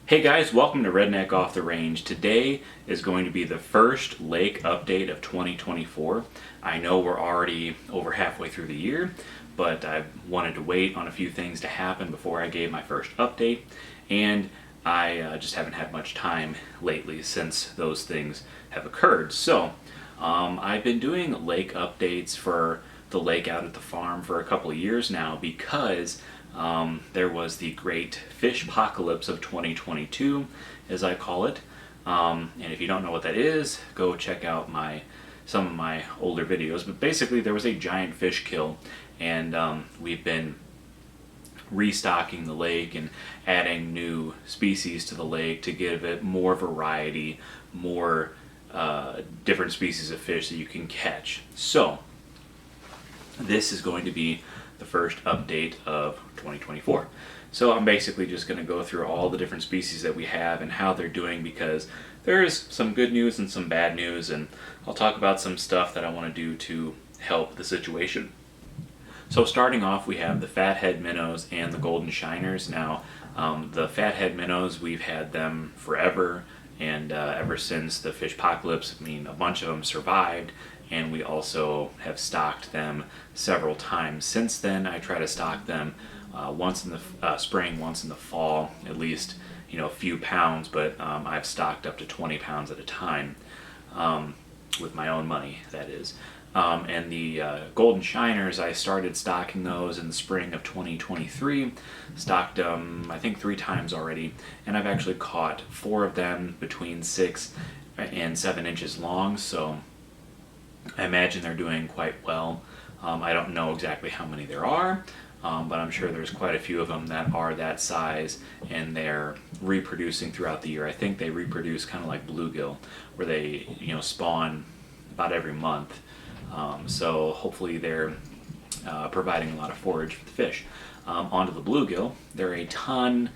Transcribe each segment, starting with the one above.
Hey guys, welcome to Redneck Off the Range. Today is going to be the first lake update of 2024. I know we're already over halfway through the year, but I wanted to wait on a few things to happen before I gave my first update, and I just haven't had much time lately since those things have occurred. So I've been doing lake updates for the lake out at the farm for a couple of years now because there was the great fish apocalypse of 2022, as I call it. And if you don't know what that is, go check out some of my older videos. But basically, there was a giant fish kill, and we've been restocking the lake and adding new species to the lake to give it more variety, more different species of fish that you can catch. So this is going to be the first update of 2024. So I'm basically just going to go through all the different species that we have and how they're doing, because there is some good news and some bad news, and I'll talk about some stuff that I want to do to help the situation. So starting off, we have the fathead minnows and the golden shiners. Now, the fathead minnows, we've had them forever, and ever since the fish apocalypse, I mean, a bunch of them survived, and we also have stocked them several times since then. I try to stock them once in the spring, once in the fall, at least a few pounds, but I've stocked up to 20 pounds at a time, with my own money, that is. And the golden shiners, I started stocking those in the spring of 2023. Stocked them, I think, 3 times already, and I've actually caught 4 of them between 6 and 7 inches long, so I imagine they're doing quite well. I don't know exactly how many there are, but I'm sure there's quite a few of them that are that size, and they're reproducing throughout the year. I think they reproduce kind of like bluegill, where they spawn about every month. So hopefully they're providing a lot of forage for the fish. Onto the bluegill, there are a ton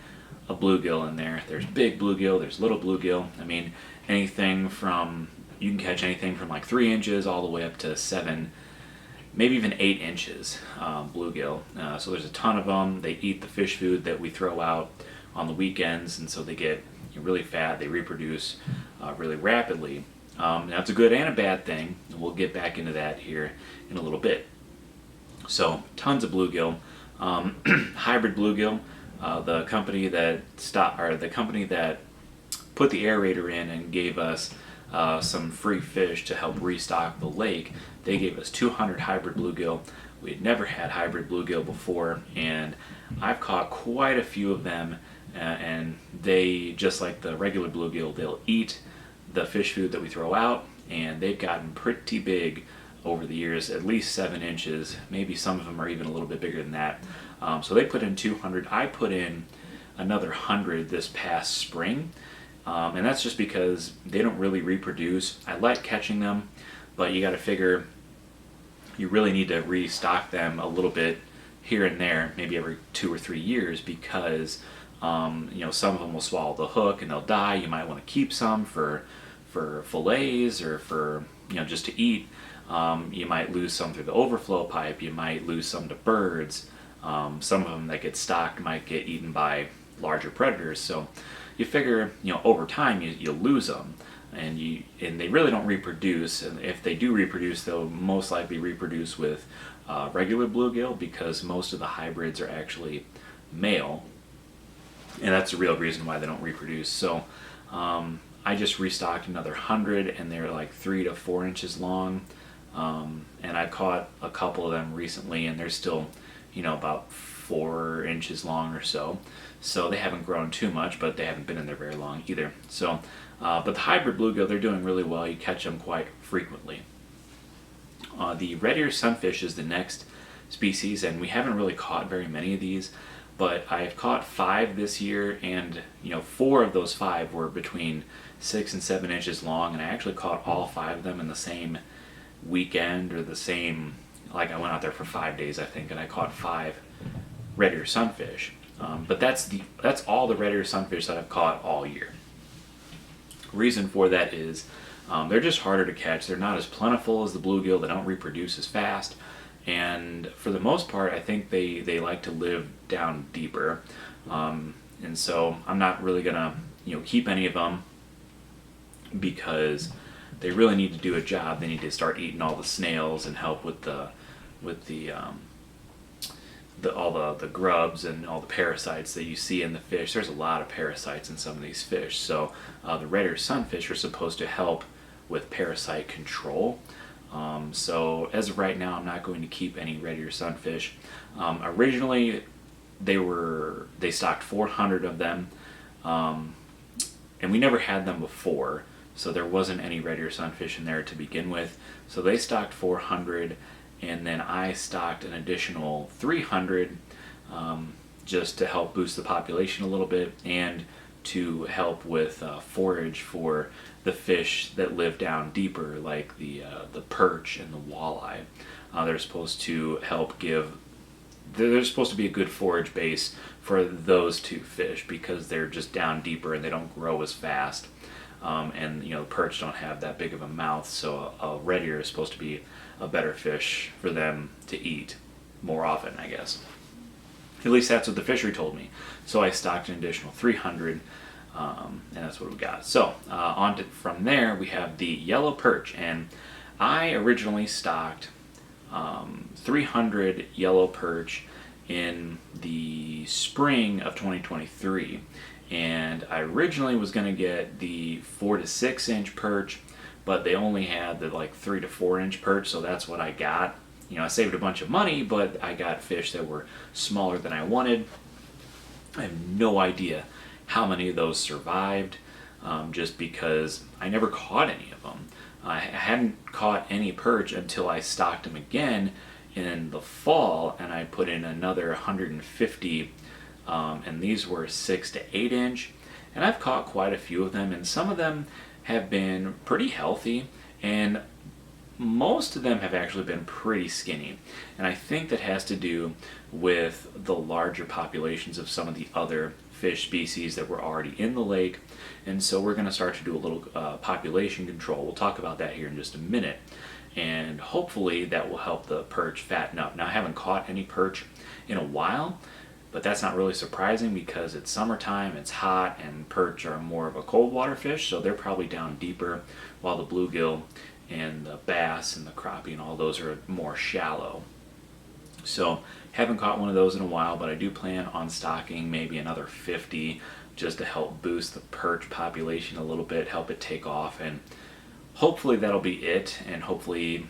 of bluegill in there. There's big bluegill, there's little bluegill. I mean, you can catch anything from like 3 inches all the way up to 7, maybe even 8 inches bluegill. So there's a ton of them. They eat the fish food that we throw out on the weekends, and so they get really fat. They reproduce really rapidly. That's a good and a bad thing. We'll get back into that here in a little bit. So tons of bluegill, hybrid bluegill. The company that put the aerator in and gave us some free fish to help restock the lake. They gave us 200 hybrid bluegill. We had never had hybrid bluegill before, and I've caught quite a few of them, and they, just like the regular bluegill, they'll eat the fish food that we throw out, and they've gotten pretty big over the years, at least 7 inches. Maybe some of them are even a little bit bigger than that. So they put in 200. I put in another 100 this past spring. And that's just because they don't really reproduce. I like catching them, but you got to figure you really need to restock them a little bit here and there, maybe every 2 or 3 years, because some of them will swallow the hook and they'll die. You might want to keep some for fillets or for just to eat. You might lose some through the overflow pipe. You might lose some to birds. Some of them that get stocked might get eaten by larger predators. So you figure, over time you lose them, and they really don't reproduce. And if they do reproduce, they'll most likely reproduce with regular bluegill, because most of the hybrids are actually male, and that's the real reason why they don't reproduce. So I just restocked another 100, and they're like 3 to 4 inches long, and I caught a couple of them recently, and they're still about 4 inches long or so. So they haven't grown too much, but they haven't been in there very long either. So, but the hybrid bluegill, they're doing really well. You catch them quite frequently. The red ear sunfish is the next species, and we haven't really caught very many of these, but I've caught 5 this year, and 4 of those 5 were between 6 and 7 inches long, and I actually caught all 5 of them in the same weekend, or the same, like I went out there for 5 days, I think, and I caught 5 red ear sunfish. But that's all the red ear sunfish that I've caught all year. Reason for that is they're just harder to catch. They're not as plentiful as the bluegill. They don't reproduce as fast, and for the most part, I think they like to live down deeper. And so I'm not really gonna keep any of them because they really need to do a job. They need to start eating all the snails and help with all the grubs and all the parasites that you see in the fish. There's a lot of parasites in some of these fish. So the red-eared sunfish are supposed to help with parasite control. So as of right now, I'm not going to keep any red-eared sunfish. Originally, they stocked 400 of them, and we never had them before, so there wasn't any red-eared sunfish in there to begin with. So they stocked 400, and then I stocked an additional 300 just to help boost the population a little bit and to help with forage for the fish that live down deeper, like the perch and the walleye. They're supposed to help give. They're supposed to be a good forage base for those two fish because they're just down deeper and they don't grow as fast. And the perch don't have that big of a mouth, so a red ear is supposed to be a better fish for them to eat more often, I guess. At least that's what the fishery told me. So I stocked an additional 300, and that's what we got. So from there, we have the yellow perch, and I originally stocked 300 yellow perch in the spring of 2023. And I originally was going to get the 4 to 6 inch perch, but they only had the 3 to 4 inch perch, so that's what I got. I saved a bunch of money, but I got fish that were smaller than I wanted. I have no idea how many of those survived, just because I never caught any of them. I hadn't caught any perch until I stocked them again in the fall, and I put in another 150, and these were 6 to 8 inch, and I've caught quite a few of them, and some of them have been pretty healthy, and most of them have actually been pretty skinny. And I think that has to do with the larger populations of some of the other fish species that were already in the lake. And so we're going to start to do a little population control. We'll talk about that here in just a minute. And hopefully that will help the perch fatten up. Now, I haven't caught any perch in a while, but that's not really surprising because it's summertime, it's hot, and perch are more of a cold water fish, so they're probably down deeper, while the bluegill and the bass and the crappie and all those are more shallow. So haven't caught one of those in a while, but I do plan on stocking maybe another 50 just to help boost the perch population a little bit, help it take off, and hopefully that'll be it. And hopefully,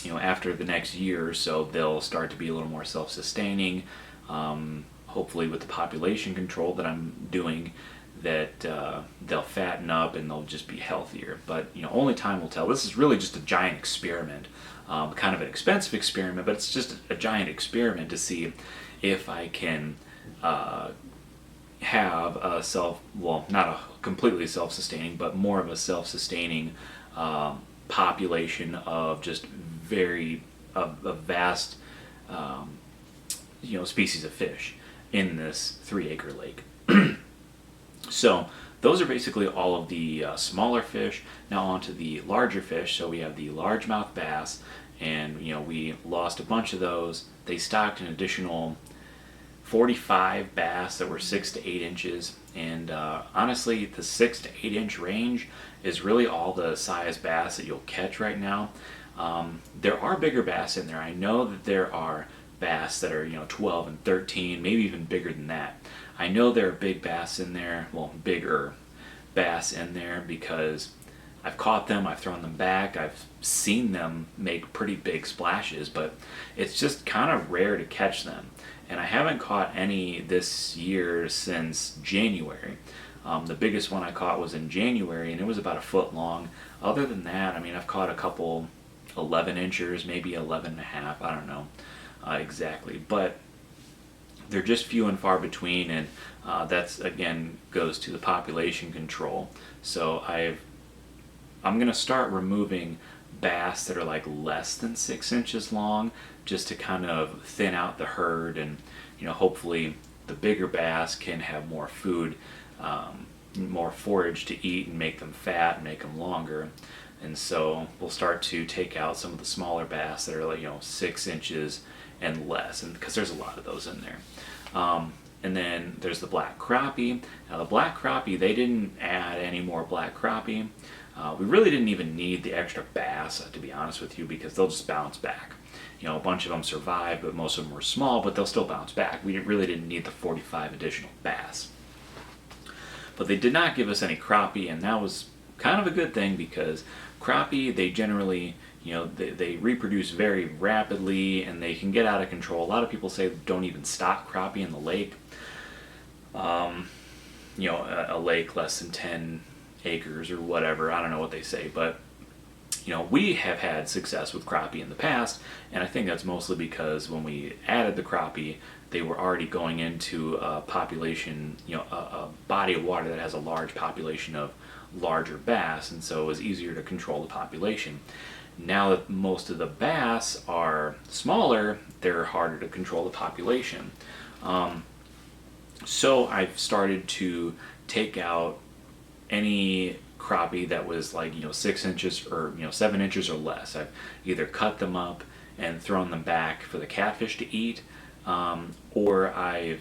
after the next year or so, they'll start to be a little more self-sustaining. Hopefully with the population control that I'm doing, that they'll fatten up and they'll just be healthier. But only time will tell. This is really just a giant experiment, kind of an expensive experiment, but it's just a giant experiment to see if I can have a not a completely self-sustaining, but more of a self-sustaining population of just a vast species of fish in this 3-acre lake. So those are basically all of the smaller fish. Now on to the larger fish. So we have the largemouth bass, and we lost a bunch of those. They stocked an additional 45 bass that were 6 to 8 inches, and honestly, the 6 to 8 inch range is really all the size bass that you'll catch right now. There are bigger bass in there. I know that there are bass that are 12 and 13, maybe even bigger than that. I know there are big bass in there, bigger bass in there, because I've caught them, I've thrown them back, I've seen them make pretty big splashes, but it's just kind of rare to catch them. And I haven't caught any this year since January. The biggest one I caught was in January, and it was about a foot long. Other than that, I've caught a couple 11 inchers, maybe 11 and a half, I don't know exactly. But they're just few and far between, and that's again goes to the population control. So I'm going to start removing bass that are less than 6 inches long, just to kind of thin out the herd, and hopefully the bigger bass can have more food, more forage to eat, and make them fat and make them longer. And so we'll start to take out some of the smaller bass that are 6 inches and less, and because there's a lot of those in there. And then there's the black crappie. Now the black crappie, they didn't add any more black crappie. We really didn't even need the extra bass, to be honest with you, because they'll just bounce back. A bunch of them survived, but most of them were small, but they'll still bounce back. We really didn't need the 45 additional bass. But they did not give us any crappie, and that was kind of a good thing, because crappie, they generally, they reproduce very rapidly and they can get out of control. A lot of people say don't even stock crappie in the lake. A lake less than 10 acres or whatever. I don't know what they say, but we have had success with crappie in the past, and I think that's mostly because when we added the crappie, they were already going into a population, a body of water that has a large population of larger bass, and so it was easier to control the population. Now that most of the bass are smaller, they're harder to control the population. So I've started to take out any crappie that was like 6 inches or 7 inches or less. I've either cut them up and thrown them back for the catfish to eat, or I've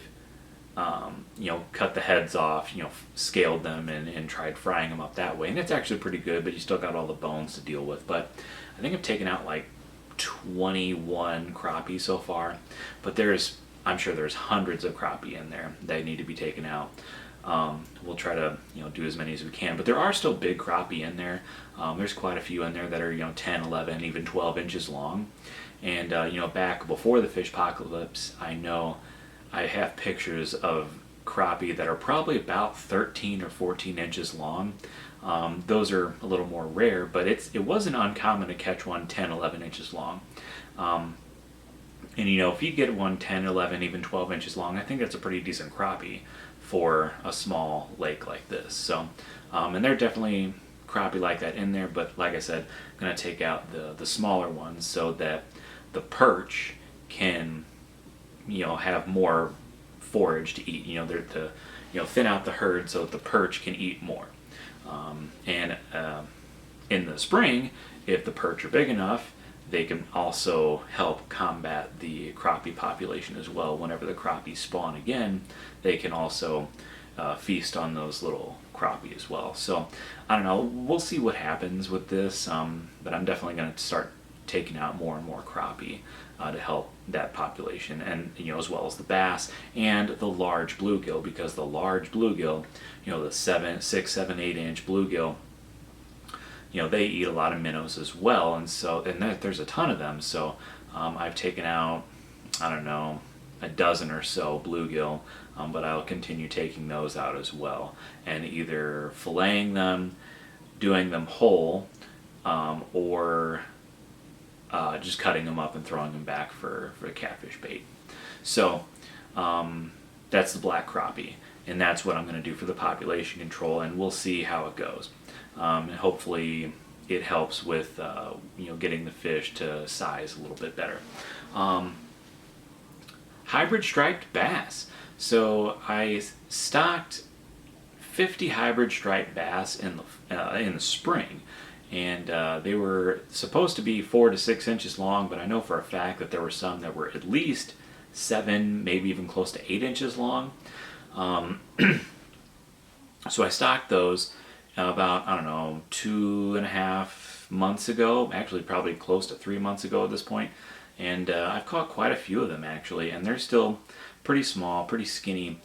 cut the heads off, scaled them and tried frying them up that way. And it's actually pretty good, but you still got all the bones to deal with. But I think I've taken out like 21 crappie so far, but I'm sure there's hundreds of crappie in there that need to be taken out. We'll try to do as many as we can, but there are still big crappie in there. There's quite a few in there that are 10, 11, even 12 inches long. And back before the fish apocalypse, I know I have pictures of crappie that are probably about 13 or 14 inches long. Those are a little more rare, but it wasn't uncommon to catch one 10, 11 inches long. And if you get one 10, 11, even 12 inches long, I think that's a pretty decent crappie for a small lake like this. So, and there are definitely crappie like that in there, but like I said, I'm going to take out the smaller ones so that the perch can, have more forage to eat. They're to, thin out the herd so that the perch can eat more. And in the spring, if the perch are big enough, they can also help combat the crappie population as well. Whenever the crappie spawn again, they can also feast on those little crappie as well. So I don't know, we'll see what happens with this, but I'm definitely going to start taking out more and more crappie to help that population, and as well as the bass and the large bluegill, because the large bluegill, the 7, 6, 7, 8 inch bluegill, they eat a lot of minnows as well, and there's a ton of them. So I've taken out, I don't know, a dozen or so bluegill, but I'll continue taking those out as well, and either filleting them, doing them whole, or just cutting them up and throwing them back for catfish bait. So that's the black crappie, and that's what I'm going to do for the population control, and we'll see how it goes. And hopefully it helps with getting the fish to size a little bit better. Hybrid striped bass. So I stocked 50 hybrid striped bass in the spring, and they were supposed to be 4 to 6 inches long, but I know for a fact that there were some that were at least 7, maybe even close to 8 inches long. So I stocked those about, I don't know, 2.5 months ago, actually probably close to 3 months ago at this point, and I've caught quite a few of them actually, and they're still pretty small, pretty skinny.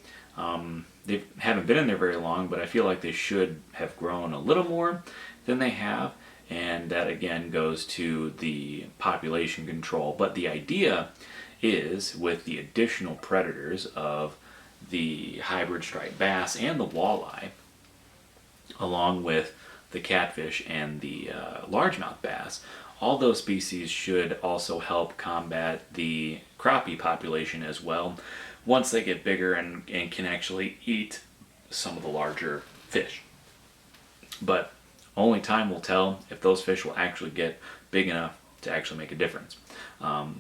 They haven't been in there very long, but I feel like they should have grown a little more than they have, and that again goes to the population control. But the idea is, with the additional predators of the hybrid striped bass and the walleye, along with the catfish and the largemouth bass, all those species should also help combat the crappie population as well, once they get bigger and can actually eat some of the larger fish. But only time will tell if those fish will actually get big enough to actually make a difference.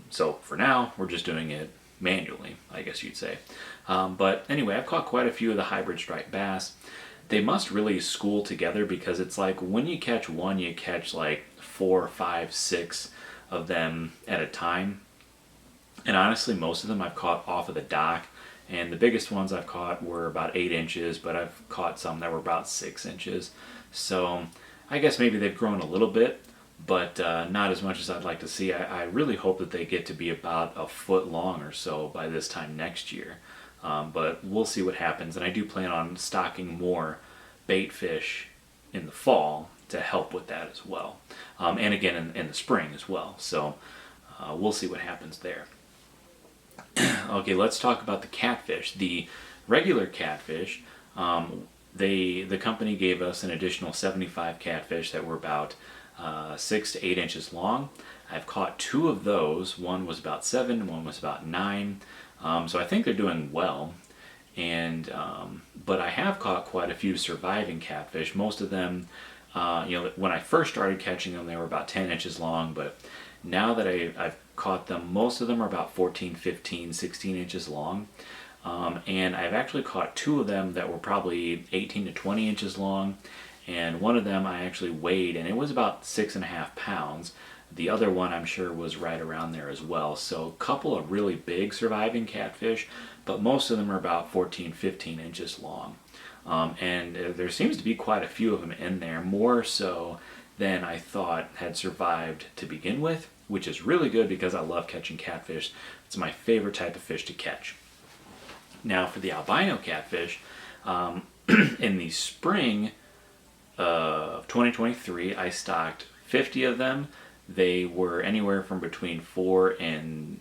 So for now, we're just doing it manually, I guess you'd say. But anyway, I've caught quite a few of the hybrid striped bass. They must really school together, because it's like when you catch one, you catch like 4, 5, 6 of them at a time. And honestly, most of them I've caught off of the dock and the biggest ones I've caught were about 8 inches, but I've caught some that were about 6 inches. So I guess maybe they've grown a little bit, but not as much as I'd like to see. I really hope that they get to be about a foot long or so by this time next year. But we'll see what happens, and I do plan on stocking more bait fish in the fall to help with that as well, and again in the spring as well. So we'll see what happens there. Okay, let's talk about the catfish. The regular catfish, the company gave us an additional 75 catfish that were about 6 to 8 inches long. I've caught 2 of those. One was about 7, one was about 9. So I think they're doing well. And but I have caught quite a few surviving catfish. Most of them, when I first started catching them, they were about 10 inches long. But now that I've caught them, most of them are about 14, 15, 16 inches long. And I've actually caught 2 of them that were probably 18 to 20 inches long. And one of them I actually weighed, and it was about 6.5 pounds. The other one I'm sure was right around there as well. So a couple of really big surviving catfish, but most of them are about 14, 15 inches long. And there seems to be quite a few of them in there, more so than I thought had survived to begin with, which is really good because I love catching catfish. It's my favorite type of fish to catch. Now for the albino catfish, in the spring of 2023, I stocked 50 of them. They were anywhere from between 4 and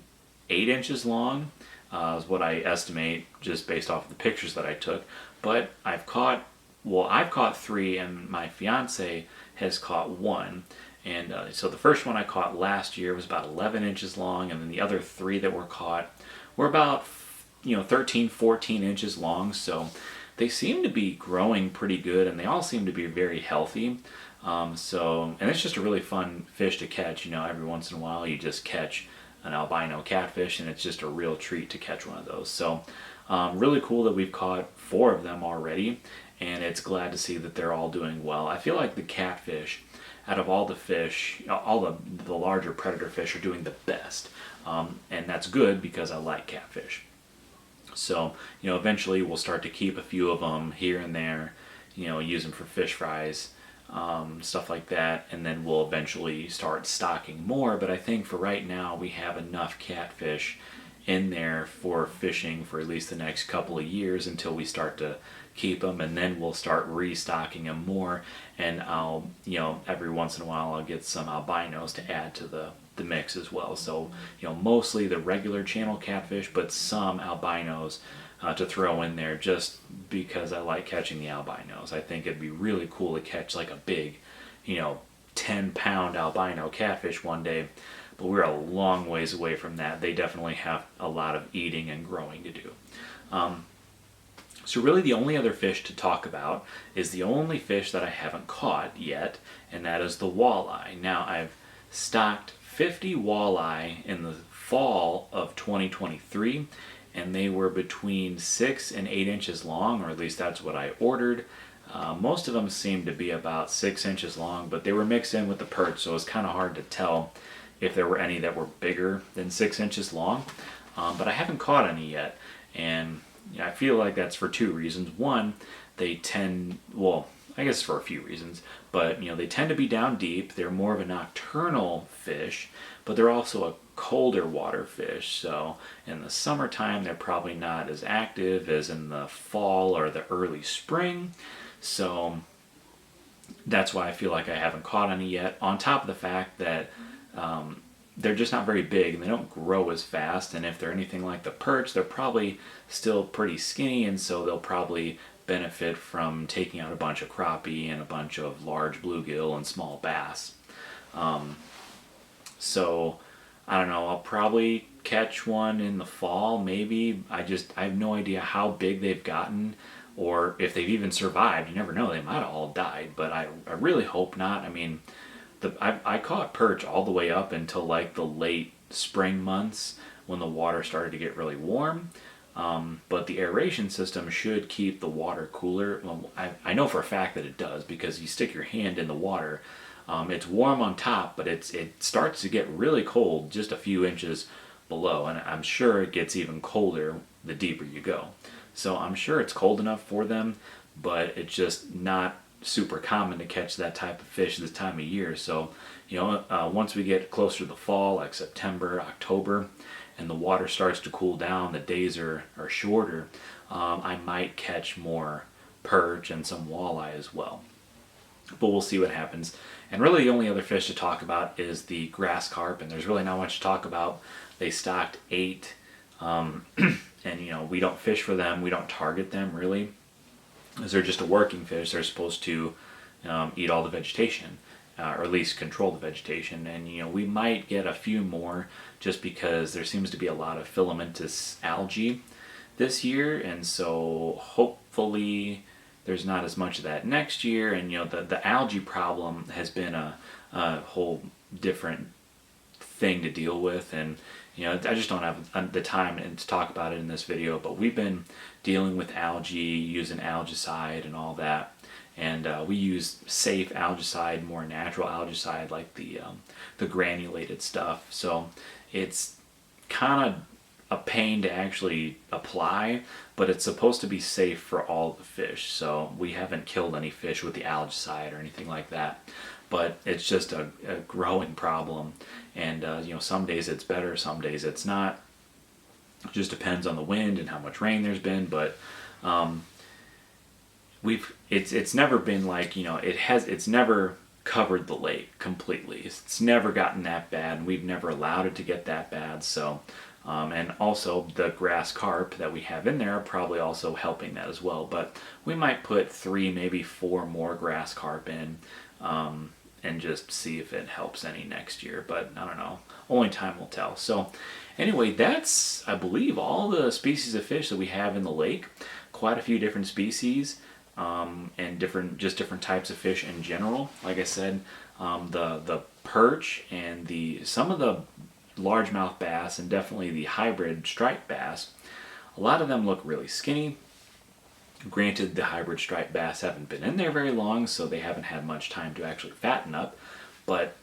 8 inches long, is what I estimate just based off of the pictures that I took. But I've caught 3, and my fiance has caught 1. And so the first one I caught last year was about 11 inches long, and then the other 3 that were caught were about 13, 14 inches long. So they seem to be growing pretty good, and they all seem to be very healthy. And it's just a really fun fish to catch. Every once in a while you just catch an albino catfish, and it's just a real treat to catch one of those. So really cool that we've caught 4 of them already, and it's glad to see that they're all doing well. I feel like the catfish, out of all the fish, all the larger predator fish, are doing the best. And that's good because I like catfish. So, eventually we'll start to keep a few of them here and there, use them for fish fries, stuff like that, and then we'll eventually start stocking more. But I think for right now we have enough catfish in there for fishing for at least the next couple of years until we start to keep them, and then we'll start restocking them more. And I'll, every once in a while I'll get some albinos to add to the mix as well. So, mostly the regular channel catfish, but some albinos to throw in there just because I like catching the albinos. I think it'd be really cool to catch like a big, 10-pound albino catfish one day, but we're a long ways away from that. They definitely have a lot of eating and growing to do. So really the only other fish to talk about is the only fish that I haven't caught yet, and that is the walleye. Now I've stocked 50 walleye in the fall of 2023, and they were between 6 and 8 inches long, or at least that's what I ordered. Most of them seemed to be about 6 inches long, but they were mixed in with the perch, so it was kind of hard to tell if there were any that were bigger than 6 inches long. But I haven't caught any yet, and I feel like that's for 2 reasons. One, they tend, well, I guess for a few reasons, but they tend to be down deep. They're more of a nocturnal fish, but they're also a colder water fish. So in the summertime, they're probably not as active as in the fall or the early spring. So that's why I feel like I haven't caught any yet. On top of the fact that they're just not very big and they don't grow as fast. And if they're anything like the perch, they're probably still pretty skinny, and so they'll probably benefit from taking out a bunch of crappie and a bunch of large bluegill and small bass. So I don't know, I'll probably catch one in the fall, maybe. I have no idea how big they've gotten or if they've even survived. You never know, they might have all died, but I really hope not. I mean, I caught perch all the way up until like the late spring months when the water started to get really warm. But the aeration system should keep the water cooler. Well, I know for a fact that it does, because you stick your hand in the water. It's warm on top, but it starts to get really cold just a few inches below, and I'm sure it gets even colder the deeper you go. So I'm sure it's cold enough for them, but it's just not super common to catch that type of fish this time of year. So, once we get closer to the fall, like September, October, and the water starts to cool down, the days are shorter, I might catch more perch and some walleye as well. But we'll see what happens. And really the only other fish to talk about is the grass carp, and there's really not much to talk about. They stocked 8, and we don't fish for them, we don't target them really, as they're just a working fish. They're supposed to eat all the vegetation, or at least control the vegetation. And we might get a few more just because there seems to be a lot of filamentous algae this year, and so hopefully there's not as much of that next year. And the algae problem has been a whole different thing to deal with, and I just don't have the time to talk about it in this video, but we've been dealing with algae, using algicide and all that. And we use safe algicide, more natural algicide, like the granulated stuff. So it's kind of a pain to actually apply, but it's supposed to be safe for all the fish. So we haven't killed any fish with the algicide or anything like that. But it's just a growing problem. And some days it's better, some days it's not. It just depends on the wind and how much rain there's been. But it's never been like, it's never covered the lake completely. It's never gotten that bad, and we've never allowed it to get that bad. So and also the grass carp that we have in there are probably also helping that as well. But we might put 3, maybe 4 more grass carp in, and just see if it helps any next year. But I don't know, only time will tell. So anyway, that's, I believe, all the species of fish that we have in the lake. Quite a few different species, and different types of fish in general. Like I said, the perch and some of the largemouth bass, and definitely the hybrid striped bass, a lot of them look really skinny. Granted, the hybrid striped bass haven't been in there very long, so they haven't had much time to actually fatten up, but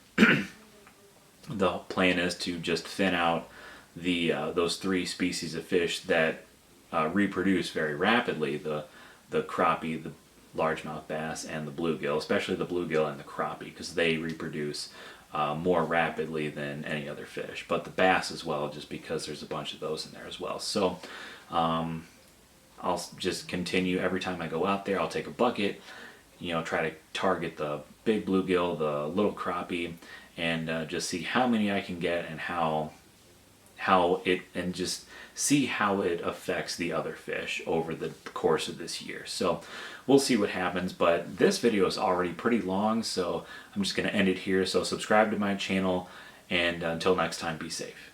the plan is to just thin out those 3 species of fish that reproduce very rapidly, the crappie, the largemouth bass, and the bluegill, especially the bluegill and the crappie, because they reproduce more rapidly than any other fish. But the bass as well, just because there's a bunch of those in there as well. So I'll just continue. Every time I go out there, I'll take a bucket, try to target the big bluegill, the little crappie, and just see how many I can get, and just see how it affects the other fish over the course of this year. So we'll see what happens, but this video is already pretty long, so I'm just going to end it here. So subscribe to my channel, and until next time, be safe.